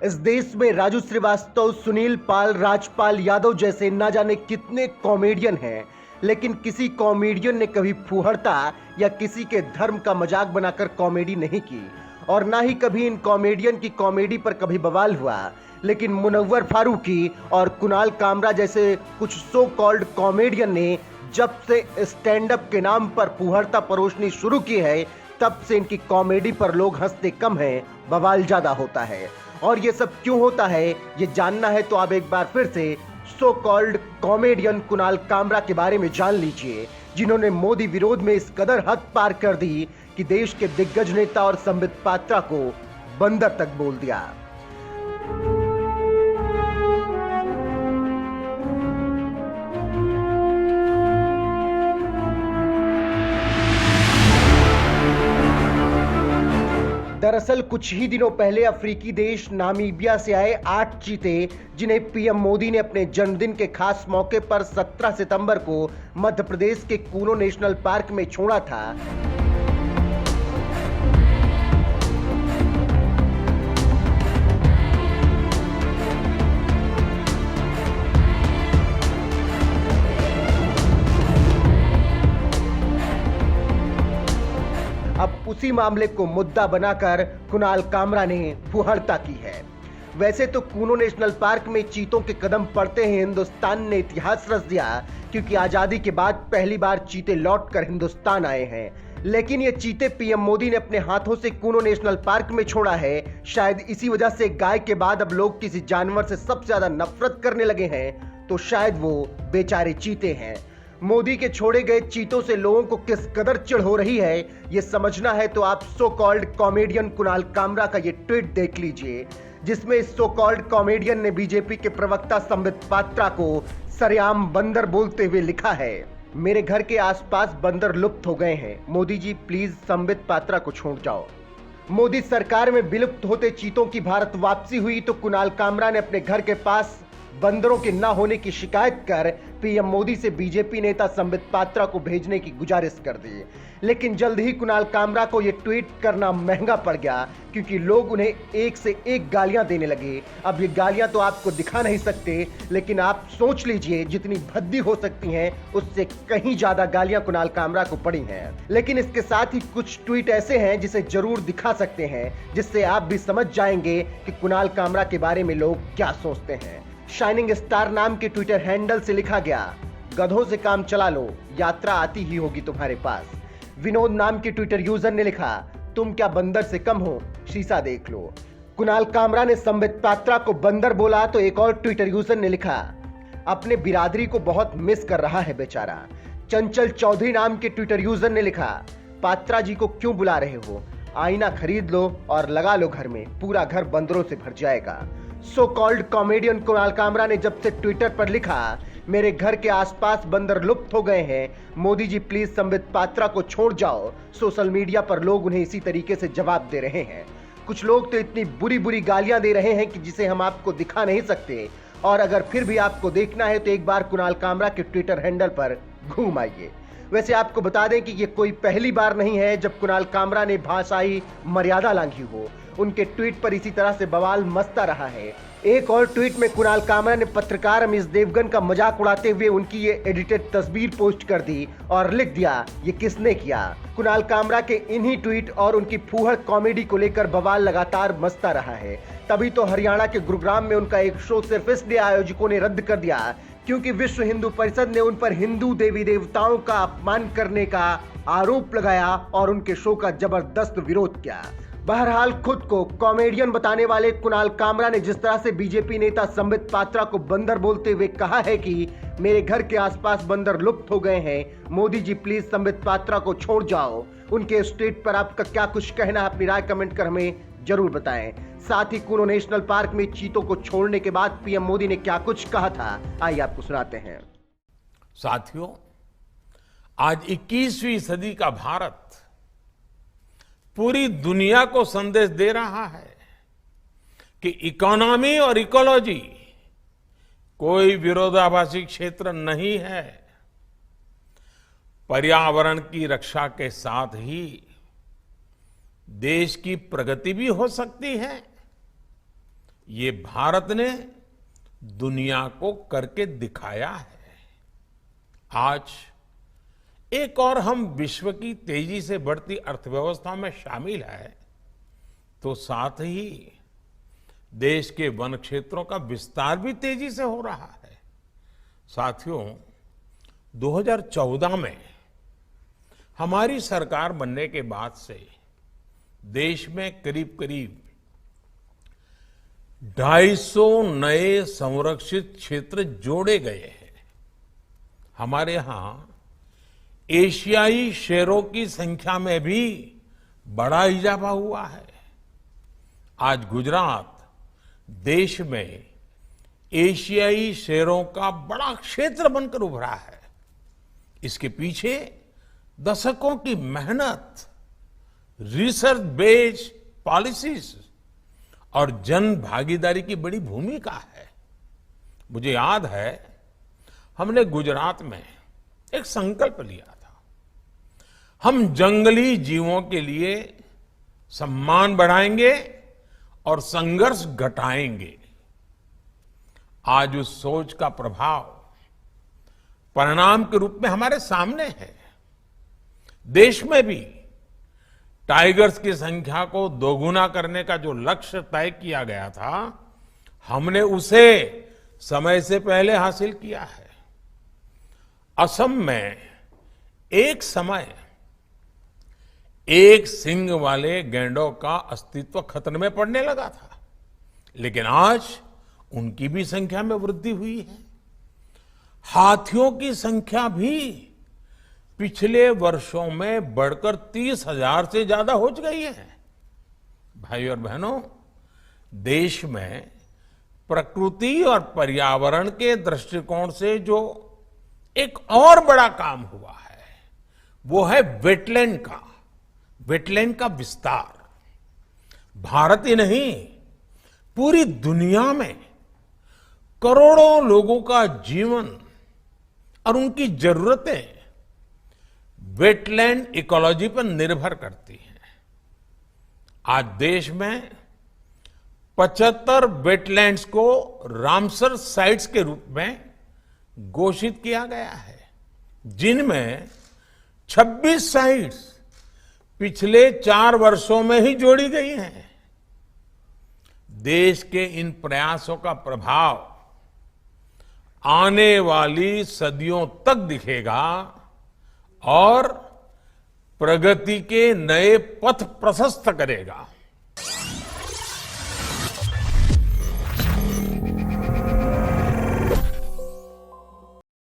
इस देश में राजू श्रीवास्तव, सुनील पाल, राजपाल यादव जैसे ना जाने कितने कॉमेडियन हैं, लेकिन किसी कॉमेडियन ने कभी फूहड़ता या किसी के धर्म का मजाक बनाकर कॉमेडी नहीं की और ना ही कभी इन कॉमेडियन की कॉमेडी पर कभी बवाल हुआ। लेकिन मुनव्वर फारूकी और कुणाल कामरा जैसे कुछ सो कॉल्ड कॉमेडियन ने जब से स्टैंड अप के नाम पर फूहड़ता परोसनी शुरू की है, तब से इनकी कॉमेडी पर लोग हंसते कम हैं, बवाल ज्यादा होता है। और ये सब क्यों होता है, ये जानना है तो आप एक बार फिर से so called comedian Kunal Kamra के बारे में जान लीजिए, जिन्होंने मोदी विरोध में इस कदर हद पार कर दी कि देश के दिग्गज नेता और संबित पात्रा को बंदर तक बोल दिया। दरअसल कुछ ही दिनों पहले अफ्रीकी देश नामीबिया से आए 8 चीते, जिन्हें पीएम मोदी ने अपने जन्मदिन के खास मौके पर 17 सितंबर को मध्य प्रदेश के कूनो नेशनल पार्क में छोड़ा था। अब उसी मामले को मुद्दा बनाकर कुणाल कामरा ने फुहड़ता की है। वैसे तो कूनो नेशनल पार्क में चीतों के कदम पड़ते ही हिंदुस्तान ने इतिहास रच दिया, क्योंकि आजादी के बाद पहली बार चीते लौटकर हिंदुस्तान आए हैं। लेकिन ये चीते पीएम मोदी ने अपने हाथों से कूनो नेशनल पार्क में छोड़ा है। शायद इसी वजह से गाय के बाद अब लोग किसी जानवर से सबसे ज्यादा नफरत करने लगे हैं, तो शायद वो बेचारे चीते हैं। मोदी के छोड़े गए चीतों से लोगों को किस कदर चिढ़ हो रही है, ये समझना है तो आप so called comedian Kunal Kamra का ये ट्वीट देख लीजिए, जिसमें इस सो कॉल्ड कॉमेडियन ने बीजेपी के प्रवक्ता संबित पात्रा को सरेआम बंदर बोलते हुए लिखा है, मेरे घर के आसपास बंदर लुप्त हो गए हैं, मोदी जी प्लीज संबित पात्रा को छोड़ जाओ। मोदी सरकार में विलुप्त होते चीतों की भारत वापसी हुई तो कुणाल कामरा ने अपने घर के पास बंदरों के ना होने की शिकायत कर पीएम मोदी से बीजेपी नेता संबित पात्रा को भेजने की गुजारिश कर दी। लेकिन जल्द ही कुणाल कामरा को यह ट्वीट करना महंगा पड़ गया, क्योंकि लोग उन्हें एक से एक गालियां देने लगे। अब ये गालियां तो आपको दिखा नहीं सकते, लेकिन आप सोच लीजिए जितनी भद्दी हो सकती हैं, उससे कहीं ज्यादा गालियां कुणाल कामरा को पड़ी हैं। लेकिन इसके साथ ही कुछ ट्वीट ऐसे हैं जिसे जरूर दिखा सकते हैं, जिससे आप भी समझ जाएंगे कि कुणाल कामरा के बारे में लोग क्या सोचते हैं। शाइनिंग स्टार नाम के ट्विटर हैंडल से लिखा गया, गधों से काम चला लो, यात्रा आती ही होगी तुम्हारे पास। विनोद नाम के ट्विटर यूजर ने लिखा, तुम क्या बंदर से कम हो, शीशा देख लो। कुणाल कामरा ने संबित पात्रा को बंदर बोला तो एक और ट्विटर यूजर ने लिखा, अपने बिरादरी को बहुत मिस कर रहा है बेचारा। चंचल चौधरी नाम के ट्विटर यूजर ने लिखा, पात्रा जी को क्यों बुला रहे हो, आईना खरीद लो और लगा लो घर में, पूरा घर बंदरों से भर जाएगा। So called comedian Kunal Kamra ने जब से ट्विटर पर लिखा, मेरे घर के आसपास बंदर लुप्त हो गए हैं, मोदी जी प्लीज संबित पात्रा को छोड़ जाओ, सोशल मीडिया पर लोग उन्हें इसी तरीके से जवाब दे रहे हैं। कुछ लोग तो इतनी बुरी बुरी गालियां दे रहे हैं कि जिसे हम आपको दिखा नहीं सकते, और अगर फिर भी आपको देखना है तो एक बार कुणाल कामरा के ट्विटर हैंडल पर घूम आइए। वैसे आपको बता दें कि ये कोई पहली बार नहीं है जब कुणाल कामरा ने भाषाई मर्यादा लांघी हो। उनके ट्वीट पर इसी तरह से बवाल मचता रहा है। एक और ट्वीट में कुणाल कामरा ने पत्रकार अमिश देवगन का मजाक उड़ाते हुए उनकी ये एडिटेड तस्वीर पोस्ट कर दी और लिख दिया, ये किसने किया। कुणाल कामरा के इन्हीं ट्वीट और उनकी फूहड़ कॉमेडी को लेकर बवाल लगातार मचता रहा है। तभी तो हरियाणा के गुरुग्राम में उनका एक शो सिर्फ इसलिए आयोजकों ने रद्द कर दिया क्योंकि विश्व हिंदू परिषद ने उन पर हिंदू देवी देवताओं का अपमान करने का आरोप लगाया और उनके शो का जबरदस्त विरोध किया। बहरहाल खुद को कॉमेडियन बताने वाले कुणाल कामरा ने जिस तरह से बीजेपी नेता संबित पात्रा को बंदर बोलते हुए कहा है कि मेरे घर के आसपास बंदर लुप्त हो गए हैं, मोदी जी प्लीज संबित पात्रा को छोड़ जाओ, उनके इस ट्वीट पर आपका क्या कुछ कहना है, अपनी राय कमेंट कर हमें जरूर बताएं। साथ ही कूनो नेशनल पार्क में चीतों को छोड़ने के बाद पीएम मोदी ने क्या कुछ कहा था, आइए आपको सुनाते हैं। साथियों, आज 21वीं सदी का भारत पूरी दुनिया को संदेश दे रहा है कि इकोनॉमी और इकोलॉजी कोई विरोधाभासी क्षेत्र नहीं है। पर्यावरण की रक्षा के साथ ही देश की प्रगति भी हो सकती है। ये भारत ने दुनिया को करके दिखाया है। आज एक और हम विश्व की तेजी से बढ़ती अर्थव्यवस्था में शामिल है, तो साथ ही देश के वन क्षेत्रों का विस्तार भी तेजी से हो रहा है। साथियों, 2014 में हमारी सरकार बनने के बाद से देश में करीब करीब 250 नए संरक्षित क्षेत्र जोड़े गए हैं। हमारे यहां एशियाई शेरों की संख्या में भी बड़ा इजाफा हुआ है। आज गुजरात देश में एशियाई शेरों का बड़ा क्षेत्र बनकर उभरा है। इसके पीछे दशकों की मेहनत, रिसर्च बेस्ड पॉलिसीज और जन भागीदारी की बड़ी भूमिका है। मुझे याद है, हमने गुजरात में एक संकल्प लिया था। हम जंगली जीवों के लिए सम्मान बढ़ाएंगे और संघर्ष घटाएंगे। आज उस सोच का प्रभाव परिणाम के रूप में हमारे सामने है। देश में भी टाइगर्स की संख्या को दोगुना करने का जो लक्ष्य तय किया गया था, हमने उसे समय से पहले हासिल किया है। असम में एक समय एक सींग वाले गैंडों का अस्तित्व खतरे में पड़ने लगा था, लेकिन आज उनकी भी संख्या में वृद्धि हुई है। हाथियों की संख्या भी पिछले वर्षों में बढ़कर 30,000 से ज्यादा हो गई है। भाई और बहनों, देश में प्रकृति और पर्यावरण के दृष्टिकोण से जो एक और बड़ा काम हुआ है, वो है वेटलैंड का विस्तार। भारत ही नहीं, पूरी दुनिया में करोड़ों लोगों का जीवन और उनकी जरूरतें वेटलैंड इकोलॉजी पर निर्भर करती हैं। आज देश में 75 वेटलैंड्स को रामसर साइट्स के रूप में घोषित किया गया है, जिनमें 26 साइट्स पिछले 4 वर्षों में ही जोड़ी गई हैं। देश के इन प्रयासों का प्रभाव आने वाली सदियों तक दिखेगा और प्रगति के नए पथ प्रशस्त करेगा।